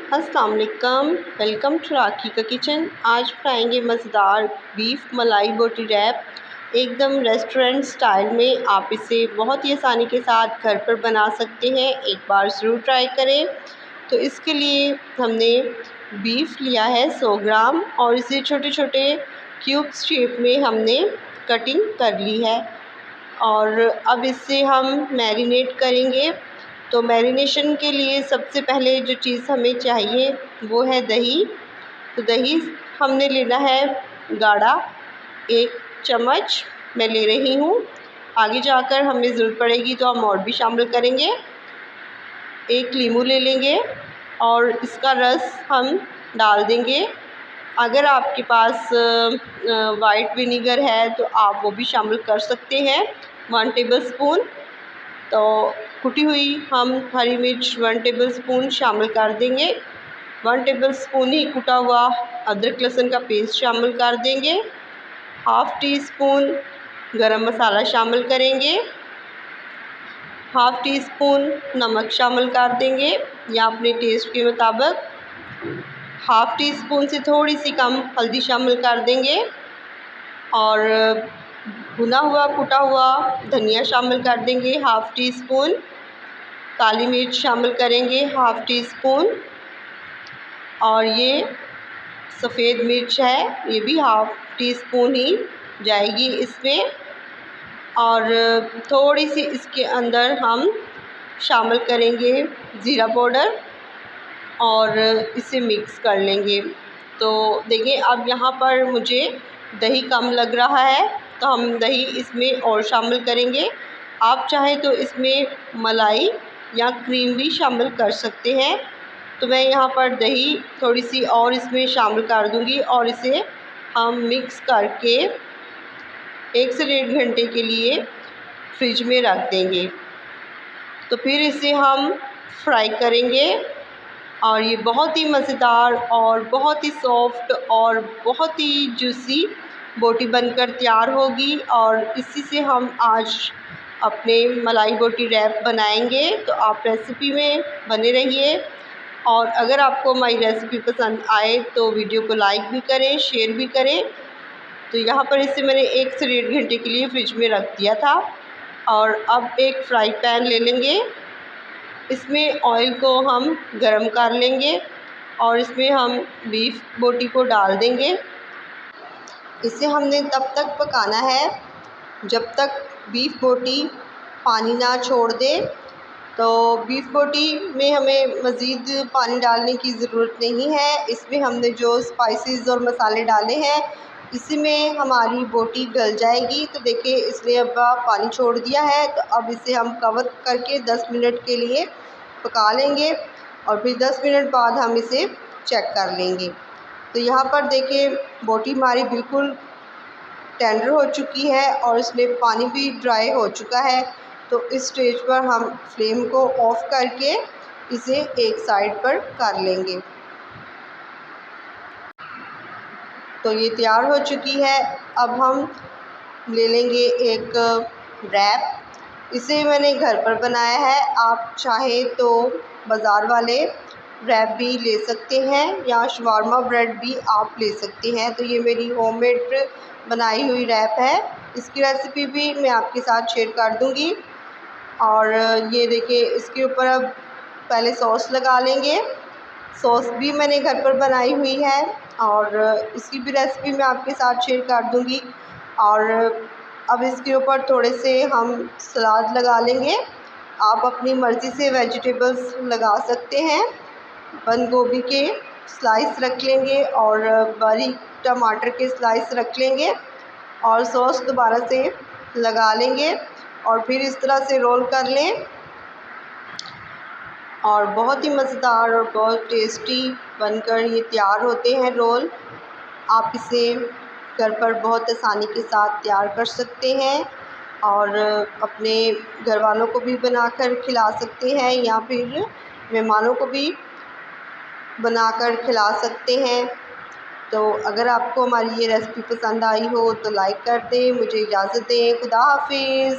अस्सलाम वालेकुम, welcome to राखी का किचन। आज बनाएंगे मज़ेदार बीफ मलाई बोटी रैप एकदम रेस्टोरेंट स्टाइल में। आप इसे बहुत ही आसानी के साथ घर पर बना सकते हैं, एक बार ज़रूर ट्राई करें। तो इसके लिए हमने बीफ लिया है 100 ग्राम और इसे छोटे छोटे क्यूब्स शेप में हमने कटिंग कर ली है। और अब इसे हम मैरिनेट करेंगे। तो मैरिनेशन के लिए सबसे पहले जो चीज़ हमें चाहिए वो है दही। तो दही हमने लेना है गाढ़ा, 1 चम्मच मैं ले रही हूँ। आगे जाकर हमें ज़रूरत पड़ेगी तो हम और भी शामिल करेंगे। 1 लीमू ले लेंगे और इसका रस हम डाल देंगे। अगर आपके पास वाइट विनीगर है तो आप वो भी शामिल कर सकते हैं, 1 टेबलस्पून। तो कुटी हुई हम हरी मिर्च 1 टेबलस्पून शामिल कर देंगे। 1 टेबलस्पून ही कुटा हुआ अदरक लहसुन का पेस्ट शामिल कर देंगे। हाफ़ टी स्पून गरम मसाला शामिल करेंगे। हाफ़ टी स्पून नमक शामिल कर देंगे या अपने टेस्ट के मुताबिक। हाफ़ टी स्पून से थोड़ी सी कम हल्दी शामिल कर देंगे और भुना हुआ कुटा हुआ धनिया शामिल कर देंगे, हाफ़ टी स्पून। काली मिर्च शामिल करेंगे, हाफ़ टी स्पून। और ये सफ़ेद मिर्च है, ये भी हाफ़ टी स्पून ही जाएगी इसमें। और थोड़ी सी इसके अंदर हम शामिल करेंगे ज़ीरा पाउडर और इसे मिक्स कर लेंगे। तो देखिए अब यहाँ पर मुझे दही कम लग रहा है तो हम दही इसमें और शामिल करेंगे। आप चाहें तो इसमें मलाई या क्रीम भी शामिल कर सकते हैं। तो मैं यहाँ पर दही थोड़ी सी और इसमें शामिल कर दूँगी और इसे हम मिक्स करके 1 से 1.5 घंटे के लिए फ्रिज में रख देंगे। तो फिर इसे हम फ्राई करेंगे और ये बहुत ही मज़ेदार और बहुत ही सॉफ्ट और बहुत ही जूसी बोटी बनकर तैयार होगी। और इसी से हम आज अपने मलाई बोटी रैप बनाएंगे। तो आप रेसिपी में बने रहिए और अगर आपको हमारी रेसिपी पसंद आए तो वीडियो को लाइक भी करें, शेयर भी करें। तो यहाँ पर इसे मैंने 1 से 1.5 घंटे के लिए फ्रिज में रख दिया था। और अब एक फ्राई पैन ले लेंगे, इसमें ऑयल को हम गरम कर लेंगे और इसमें हम बीफ बोटी को डाल देंगे। इसे हमने तब तक पकाना है जब तक बीफ बोटी पानी ना छोड़ दे। तो बीफ बोटी में हमें मज़ीद पानी डालने की ज़रूरत नहीं है। इसमें हमने जो स्पाइसेस और मसाले डाले हैं इसी में हमारी बोटी गल जाएगी। तो देखिए इसने अब पानी छोड़ दिया है। तो अब इसे हम कवर करके 10 मिनट के लिए पका लेंगे और फिर 10 मिनट बाद हम इसे चेक कर लेंगे। तो यहाँ पर देखिए बोटी हमारी बिल्कुल टेंडर हो चुकी है और इसमें पानी भी ड्राई हो चुका है। तो इस स्टेज पर हम फ्लेम को ऑफ़ करके इसे एक साइड पर कर लेंगे। तो ये तैयार हो चुकी है। अब हम ले लेंगे एक रैप। इसे मैंने घर पर बनाया है, आप चाहें तो बाज़ार वाले रैप भी ले सकते हैं या शवारमा ब्रेड भी आप ले सकते हैं। तो ये मेरी होममेड बनाई हुई रैप है, इसकी रेसिपी भी मैं आपके साथ शेयर कर दूँगी। और ये देखिए इसके ऊपर अब पहले सॉस लगा लेंगे। सॉस भी मैंने घर पर बनाई हुई है और इसकी भी रेसिपी मैं आपके साथ शेयर कर दूँगी। और अब इसके ऊपर थोड़े से हम सलाद लगा लेंगे। आप अपनी मर्ज़ी से वेजिटेबल्स लगा सकते हैं। बंद गोभी के स्लाइस रख लेंगे और बारीक टमाटर के स्लाइस रख लेंगे और सॉस दोबारा से लगा लेंगे और फिर इस तरह से रोल कर लें। और बहुत ही मज़ेदार और बहुत टेस्टी बनकर ये तैयार होते हैं रोल। आप इसे घर पर बहुत आसानी के साथ तैयार कर सकते हैं और अपने घर वालों को भी बनाकर खिला सकते हैं या फिर मेहमानों को भी बनाकर खिला सकते हैं। तो अगर आपको हमारी ये रेसिपी पसंद आई हो तो लाइक कर दें। मुझे इजाज़त दें। खुदा हाफिज़।